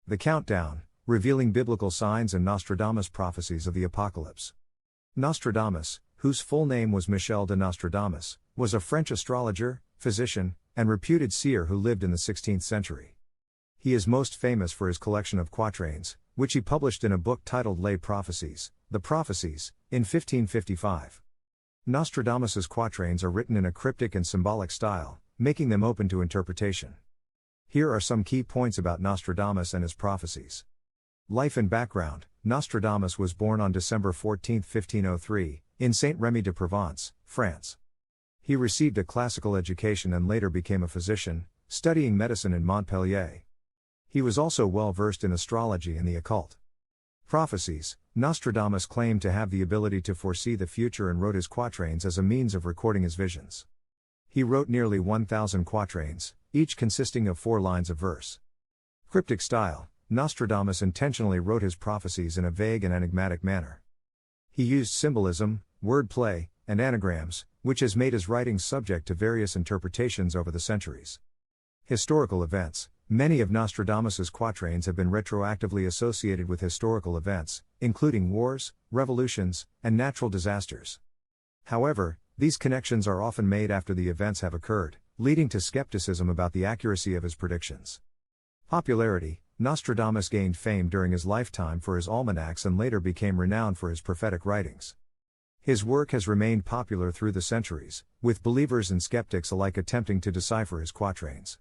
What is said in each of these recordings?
The Countdown, Revealing Biblical Signs and Nostradamus Prophecies of the Apocalypse. Nostradamus, whose full name was Michel de Nostradamus, was a French astrologer, physician, and reputed seer who lived in the 16th century. He is most famous for his collection of quatrains, which he published in a book titled Les Prophéties, The Prophecies, in 1555. Nostradamus's quatrains are written in a cryptic and symbolic style, making them open to interpretation. Here are some key points about Nostradamus and his prophecies. Life and background. Nostradamus was born on December 14, 1503, in Saint-Rémy-de-Provence, France. He received a classical education and later became a physician, studying medicine in Montpellier. He was also well versed in astrology and the occult. Prophecies. Nostradamus claimed to have the ability to foresee the future and wrote his quatrains as a means of recording his visions. He wrote nearly 1,000 quatrains, each consisting of 4 lines of verse. Cryptic style. Nostradamus intentionally wrote his prophecies in a vague and enigmatic manner. He used symbolism, wordplay, and anagrams, which has made his writings subject to various interpretations over the centuries. Historical events. Many of Nostradamus's quatrains have been retroactively associated with historical events, including wars, revolutions, and natural disasters. However, these connections are often made after the events have occurred, leading to skepticism about the accuracy of his predictions. Popularity. Nostradamus gained fame during his lifetime for his almanacs and later became renowned for his prophetic writings. His work has remained popular through the centuries, with believers and skeptics alike attempting to decipher his quatrains.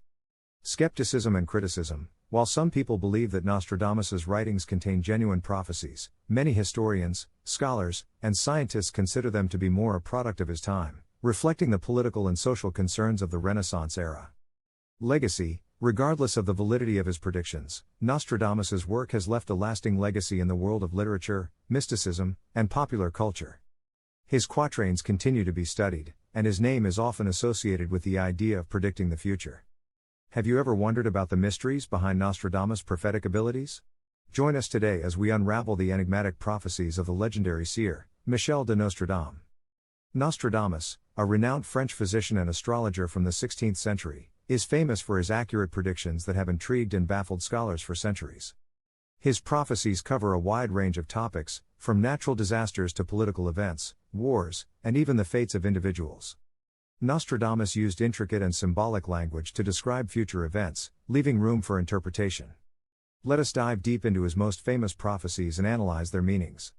Skepticism and criticism. While some people believe that Nostradamus's writings contain genuine prophecies, many historians, scholars, and scientists consider them to be more a product of his time, reflecting the political and social concerns of the Renaissance era. Legacy. Regardless of the validity of his predictions, Nostradamus's work has left a lasting legacy in the world of literature, mysticism, and popular culture. His quatrains continue to be studied, and his name is often associated with the idea of predicting the future. Have you ever wondered about the mysteries behind Nostradamus' prophetic abilities? Join us today as we unravel the enigmatic prophecies of the legendary seer, Michel de Nostradamus. Nostradamus, a renowned French physician and astrologer from the 16th century, is famous for his accurate predictions that have intrigued and baffled scholars for centuries. His prophecies cover a wide range of topics, from natural disasters to political events, wars, and even the fates of individuals. Nostradamus used intricate and symbolic language to describe future events, leaving room for interpretation. Let us dive deep into his most famous prophecies and analyze their meanings.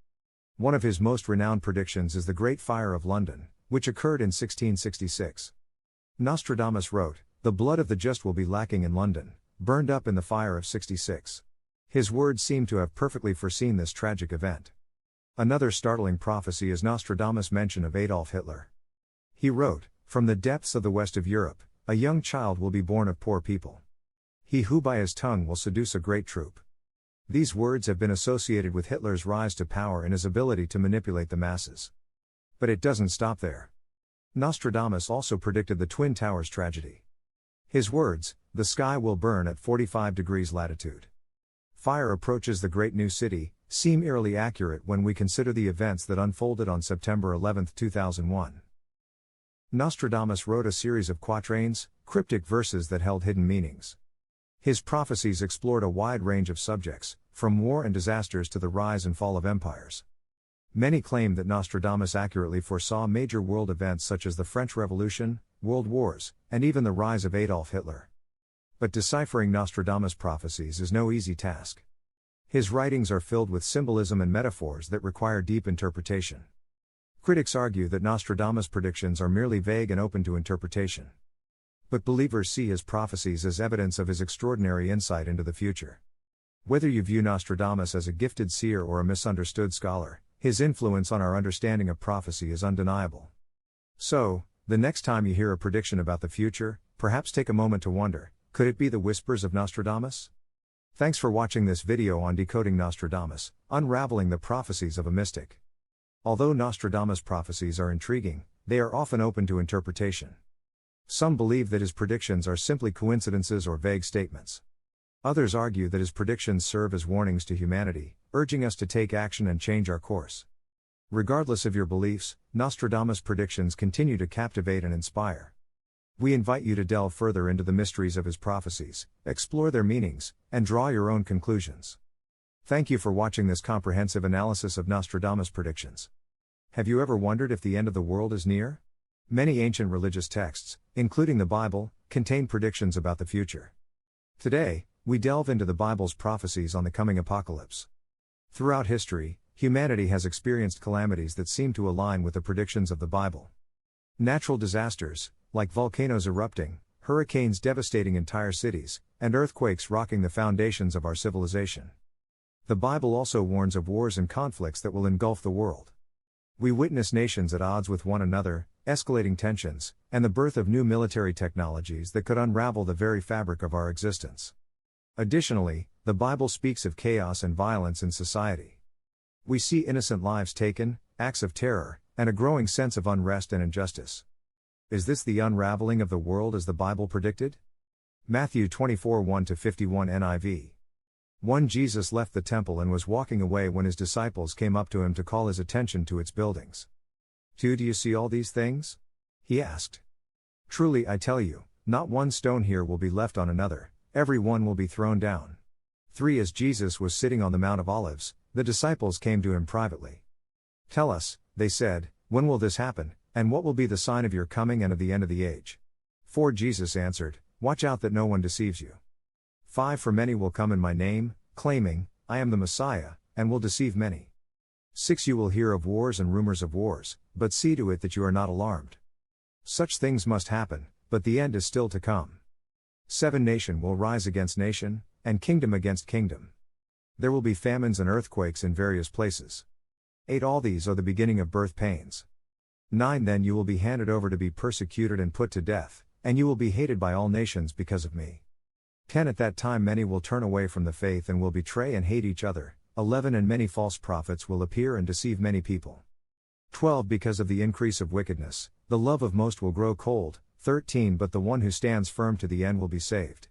One of his most renowned predictions is the Great Fire of London, which occurred in 1666. Nostradamus wrote, "The blood of the just will be lacking in London, burned up in the fire of 66. His words seem to have perfectly foreseen this tragic event. Another startling prophecy is Nostradamus' mention of Adolf Hitler. He wrote, "From the depths of the west of Europe, a young child will be born of poor people. He who by his tongue will seduce a great troop." These words have been associated with Hitler's rise to power and his ability to manipulate the masses. But it doesn't stop there. Nostradamus also predicted the Twin Towers tragedy. His words, "The sky will burn at 45 degrees latitude. Fire approaches the great new city," seem eerily accurate when we consider the events that unfolded on September 11, 2001. Nostradamus wrote a series of quatrains, cryptic verses that held hidden meanings. His prophecies explored a wide range of subjects, from war and disasters to the rise and fall of empires. Many claim that Nostradamus accurately foresaw major world events such as the French Revolution, world wars, and even the rise of Adolf Hitler. But deciphering Nostradamus' prophecies is no easy task. His writings are filled with symbolism and metaphors that require deep interpretation. Critics argue that Nostradamus' predictions are merely vague and open to interpretation. But believers see his prophecies as evidence of his extraordinary insight into the future. Whether you view Nostradamus as a gifted seer or a misunderstood scholar, his influence on our understanding of prophecy is undeniable. So, the next time you hear a prediction about the future, perhaps take a moment to wonder, could it be the whispers of Nostradamus? Thanks for watching this video on decoding Nostradamus, unraveling the prophecies of a mystic. Although Nostradamus' prophecies are intriguing, they are often open to interpretation. Some believe that his predictions are simply coincidences or vague statements. Others argue that his predictions serve as warnings to humanity, urging us to take action and change our course. Regardless of your beliefs, Nostradamus' predictions continue to captivate and inspire. We invite you to delve further into the mysteries of his prophecies, explore their meanings, and draw your own conclusions. Thank you for watching this comprehensive analysis of Nostradamus' predictions. Have you ever wondered if the end of the world is near? Many ancient religious texts, including the Bible, contain predictions about the future. Today, we delve into the Bible's prophecies on the coming apocalypse. Throughout history, humanity has experienced calamities that seem to align with the predictions of the Bible. Natural disasters, like volcanoes erupting, hurricanes devastating entire cities, and earthquakes rocking the foundations of our civilization. The Bible also warns of wars and conflicts that will engulf the world. We witness nations at odds with one another, escalating tensions, and the birth of new military technologies that could unravel the very fabric of our existence. Additionally, the Bible speaks of chaos and violence in society. We see innocent lives taken, acts of terror, and a growing sense of unrest and injustice. Is this the unraveling of the world as the Bible predicted? Matthew 24 1-51 NIV. 1 Jesus left the temple and was walking away when his disciples came up to him to call his attention to its buildings. 2 Do you see all these things? He asked. Truly I tell you, not one stone here will be left on another, every one will be thrown down. 3 As Jesus was sitting on the Mount of Olives, the disciples came to him privately. Tell us, they said, when will this happen, and what will be the sign of your coming and of the end of the age? 4 Jesus answered, watch out that no one deceives you. 5 For many will come in my name, claiming, I am the Messiah, and will deceive many. 6 You will hear of wars and rumors of wars, but see to it that you are not alarmed. Such things must happen, but the end is still to come. 7 Nation will rise against nation, and kingdom against kingdom. There will be famines and earthquakes in various places. 8 All these are the beginning of birth pains. 9 Then you will be handed over to be persecuted and put to death, and you will be hated by all nations because of me. 10 At that time many will turn away from the faith and will betray and hate each other. 11 And many false prophets will appear and deceive many people. 12 Because of the increase of wickedness, the love of most will grow cold. 13 But the one who stands firm to the end will be saved.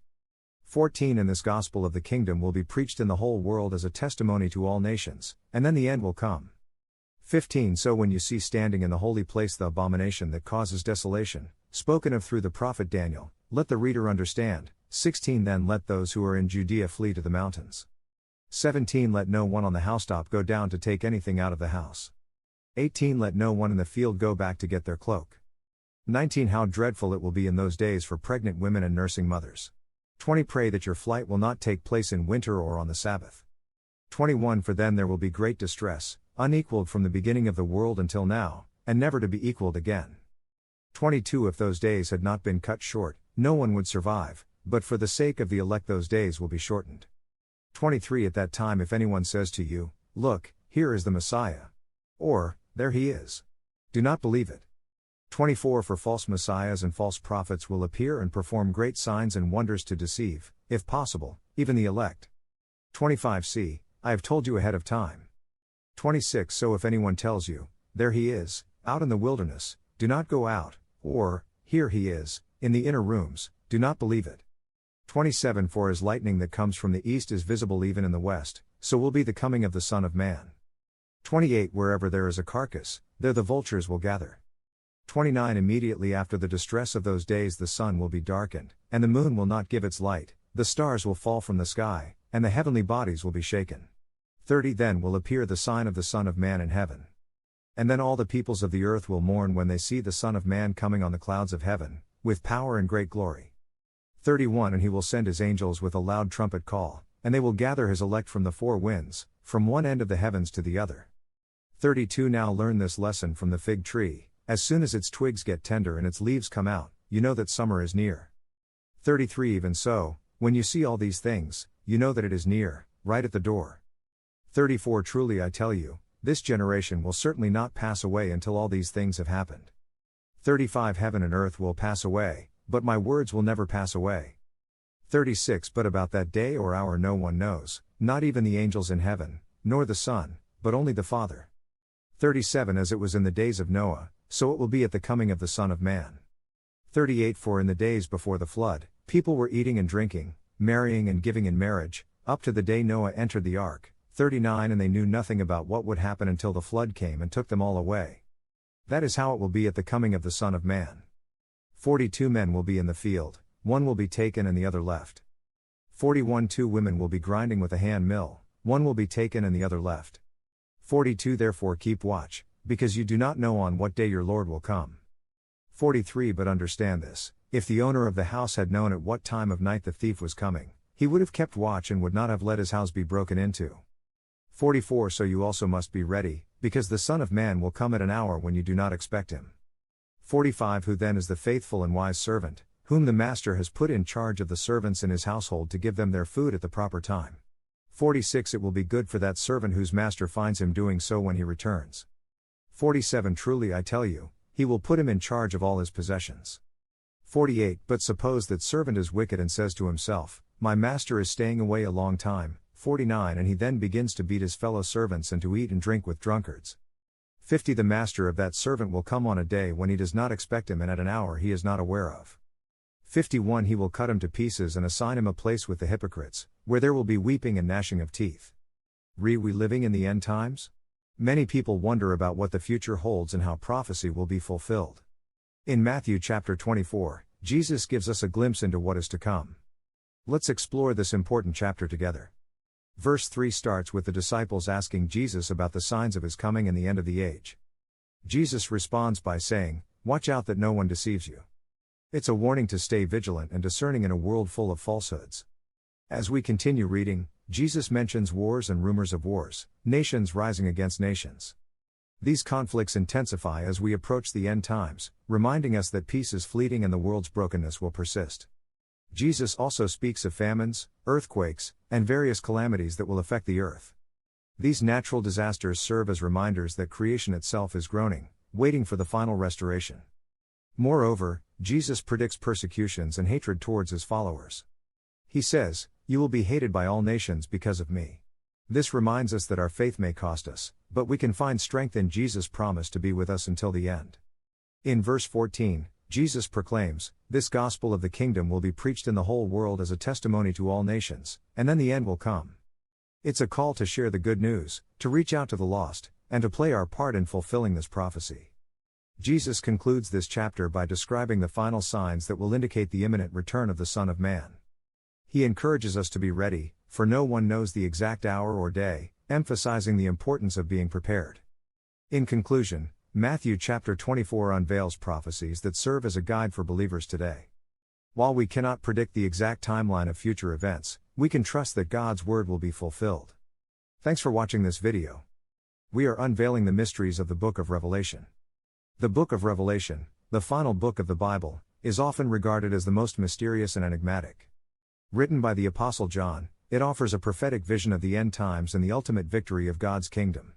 14 And this gospel of the kingdom will be preached in the whole world as a testimony to all nations, and then the end will come. 15 So when you see standing in the holy place the abomination that causes desolation, spoken of through the prophet Daniel, let the reader understand. 16 Then let those who are in Judea flee to the mountains. 17 Let no one on the housetop go down to take anything out of the house. 18 Let no one in the field go back to get their cloak. 19 How dreadful it will be in those days for pregnant women and nursing mothers. 20 Pray that your flight will not take place in winter or on the Sabbath. 21 For then there will be great distress, unequaled from the beginning of the world until now, and never to be equaled again. 22 If those days had not been cut short, no one would survive, but for the sake of the elect those days will be shortened. 23 At that time if anyone says to you, look, here is the Messiah, or, there he is, do not believe it. 24 For false messiahs and false prophets will appear and perform great signs and wonders to deceive, if possible, even the elect. 25 See, I have told you ahead of time. 26 So if anyone tells you, there he is, out in the wilderness, do not go out, or, here he is, in the inner rooms, do not believe it. 27 For as lightning that comes from the east is visible even in the west, so will be the coming of the Son of Man. 28 Wherever there is a carcass, there the vultures will gather. 29 Immediately after the distress of those days the sun will be darkened, and the moon will not give its light, the stars will fall from the sky, and the heavenly bodies will be shaken. 30 Then will appear the sign of the Son of Man in heaven. And then all the peoples of the earth will mourn when they see the Son of Man coming on the clouds of heaven, with power and great glory. 31 And he will send his angels with a loud trumpet call, and they will gather his elect from the four winds, from one end of the heavens to the other. 32 Now learn this lesson from the fig tree, as soon as its twigs get tender and its leaves come out, you know that summer is near. 33 Even so, when you see all these things, you know that it is near, right at the door. 34 Truly I tell you, this generation will certainly not pass away until all these things have happened. 35 Heaven and earth will pass away, but my words will never pass away. 36 But about that day or hour no one knows, not even the angels in heaven, nor the Son, but only the Father. 37 As it was in the days of Noah, so it will be at the coming of the Son of Man. 38 For in the days before the flood, people were eating and drinking, marrying and giving in marriage, up to the day Noah entered the ark. 39 And they knew nothing about what would happen until the flood came and took them all away. That is how it will be at the coming of the Son of Man. 42 men will be in the field, one will be taken and the other left. 41 2 women will be grinding with a hand mill, one will be taken and the other left. 42 Therefore keep watch, because you do not know on what day your Lord will come. 43 But understand this, if the owner of the house had known at what time of night the thief was coming, he would have kept watch and would not have let his house be broken into. 44 So you also must be ready, because the Son of Man will come at an hour when you do not expect him. 45 Who then is the faithful and wise servant, whom the master has put in charge of the servants in his household to give them their food at the proper time? 46 It will be good for that servant whose master finds him doing so when he returns. 47 Truly I tell you, he will put him in charge of all his possessions. 48 But suppose that servant is wicked and says to himself, my master is staying away a long time. 49 And he then begins to beat his fellow servants and to eat and drink with drunkards. 50 The master of that servant will come on a day when he does not expect him and at an hour he is not aware of. 51 He will cut him to pieces and assign him a place with the hypocrites, where there will be weeping and gnashing of teeth. We living in the end times? Many people wonder about what the future holds and how prophecy will be fulfilled. In Matthew chapter 24, Jesus gives us a glimpse into what is to come. Let's explore this important chapter together. Verse 3 starts with the disciples asking Jesus about the signs of his coming and the end of the age. Jesus responds by saying, watch out that no one deceives you. It's a warning to stay vigilant and discerning in a world full of falsehoods. As we continue reading, Jesus mentions wars and rumors of wars, nations rising against nations. These conflicts intensify as we approach the end times, reminding us that peace is fleeting and the world's brokenness will persist. Jesus also speaks of famines, earthquakes, and various calamities that will affect the earth. These natural disasters serve as reminders that creation itself is groaning, waiting for the final restoration. Moreover, Jesus predicts persecutions and hatred towards his followers. He says, you will be hated by all nations because of me. This reminds us that our faith may cost us, but we can find strength in Jesus' promise to be with us until the end. In verse 14, Jesus proclaims, this gospel of the kingdom will be preached in the whole world as a testimony to all nations, and then the end will come. It's a call to share the good news, to reach out to the lost, and to play our part in fulfilling this prophecy. Jesus concludes this chapter by describing the final signs that will indicate the imminent return of the Son of Man. He encourages us to be ready, for no one knows the exact hour or day, emphasizing the importance of being prepared. In conclusion, Matthew chapter 24 unveils prophecies that serve as a guide for believers today. While we cannot predict the exact timeline of future events, we can trust that God's word will be fulfilled. Thanks for watching this video. We are unveiling the mysteries of the book of Revelation. The book of Revelation, the final book of the Bible, is often regarded as the most mysterious and enigmatic. Written by the Apostle John, it offers a prophetic vision of the end times and the ultimate victory of God's kingdom.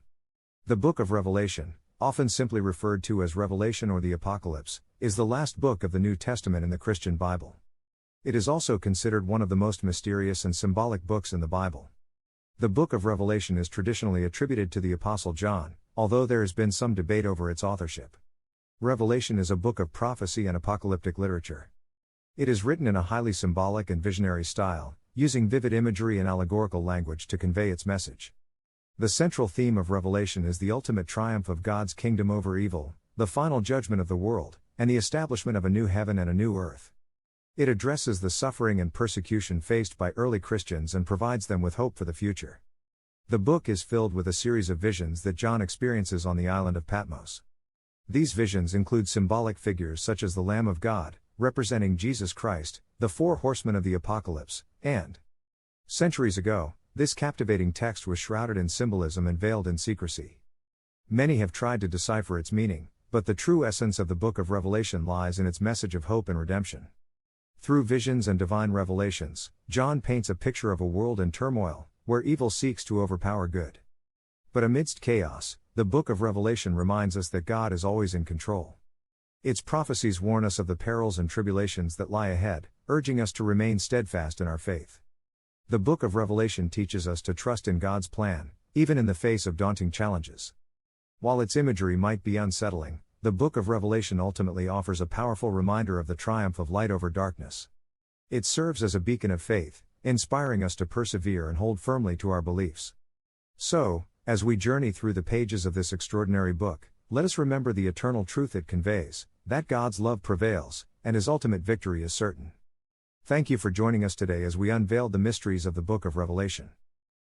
The book of Revelation, often simply referred to as Revelation or the Apocalypse, is the last book of the New Testament in the Christian Bible. It is also considered one of the most mysterious and symbolic books in the Bible. The book of Revelation is traditionally attributed to the Apostle John, although there has been some debate over its authorship. Revelation is a book of prophecy and apocalyptic literature. It is written in a highly symbolic and visionary style, using vivid imagery and allegorical language to convey its message. The central theme of Revelation is the ultimate triumph of God's kingdom over evil, the final judgment of the world, and the establishment of a new heaven and a new earth. It addresses the suffering and persecution faced by early Christians and provides them with hope for the future. The book is filled with a series of visions that John experiences on the island of Patmos. These visions include symbolic figures such as the Lamb of God, representing Jesus Christ, the four horsemen of the apocalypse, and centuries ago, this captivating text was shrouded in symbolism and veiled in secrecy. Many have tried to decipher its meaning, but the true essence of the book of Revelation lies in its message of hope and redemption. Through visions and divine revelations, John paints a picture of a world in turmoil, where evil seeks to overpower good. But amidst chaos, the book of Revelation reminds us that God is always in control. Its prophecies warn us of the perils and tribulations that lie ahead, urging us to remain steadfast in our faith. The book of Revelation teaches us to trust in God's plan, even in the face of daunting challenges. While its imagery might be unsettling, the book of Revelation ultimately offers a powerful reminder of the triumph of light over darkness. It serves as a beacon of faith, inspiring us to persevere and hold firmly to our beliefs. So, as we journey through the pages of this extraordinary book, let us remember the eternal truth it conveys: that God's love prevails, and His ultimate victory is certain. Thank you for joining us today as we unveiled the mysteries of the Book of Revelation.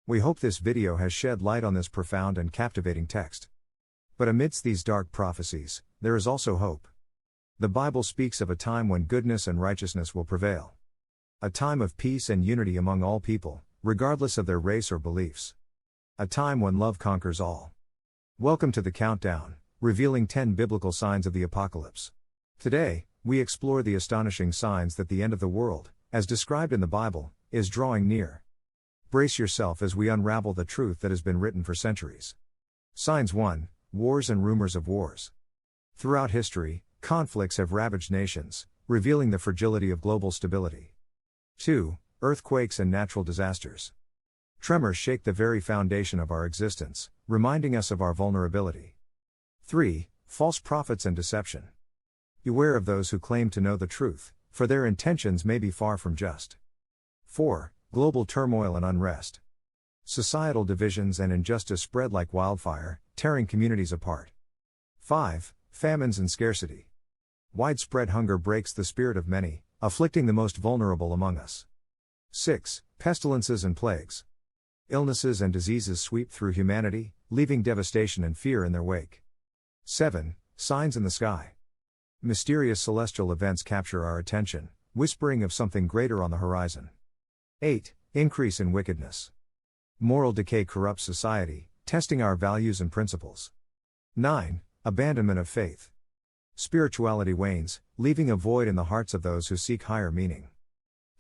We hope this video has shed light on this profound and captivating text. But amidst these dark prophecies, there is also hope. The Bible speaks of a time when goodness and righteousness will prevail. A time of peace and unity among all people, regardless of their race or beliefs. A time when love conquers all. Welcome to the countdown, revealing 10 biblical signs of the apocalypse. Today, we explore the astonishing signs that the end of the world, as described in the Bible, is drawing near. Brace yourself as we unravel the truth that has been written for centuries. Signs 1. Wars and rumors of wars. Throughout history, conflicts have ravaged nations, revealing the fragility of global stability. 2. Earthquakes and natural disasters. Tremors shake the very foundation of our existence, reminding us of our vulnerability. 3. False prophets and deception. Beware of those who claim to know the truth, for their intentions may be far from just. 4. Global turmoil and unrest. Societal divisions and injustice spread like wildfire, tearing communities apart. 5. Famines and scarcity. Widespread hunger breaks the spirit of many, afflicting the most vulnerable among us. 6. Pestilences and plagues. Illnesses and diseases sweep through humanity, leaving devastation and fear in their wake. 7. Signs in the sky. Mysterious celestial events capture our attention, whispering of something greater on the horizon. 8. Increase in wickedness. Moral decay corrupts society, testing our values and principles. 9. Abandonment of faith. Spirituality wanes, leaving a void in the hearts of those who seek higher meaning.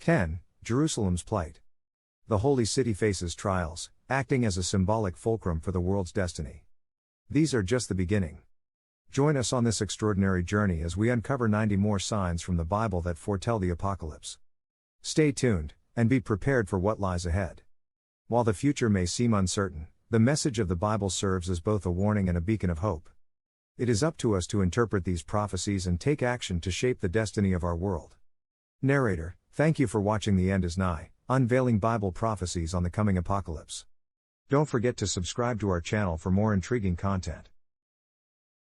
10. Jerusalem's plight. The holy city faces trials, acting as a symbolic fulcrum for the world's destiny. These are just the beginning. Join us on this extraordinary journey as we uncover 90 more signs from the Bible that foretell the apocalypse. Stay tuned, and be prepared for what lies ahead. While the future may seem uncertain, the message of the Bible serves as both a warning and a beacon of hope. It is up to us to interpret these prophecies and take action to shape the destiny of our world. Narrator, thank you for watching. The end is nigh, unveiling Bible prophecies on the coming apocalypse. Don't forget to subscribe to our channel for more intriguing content.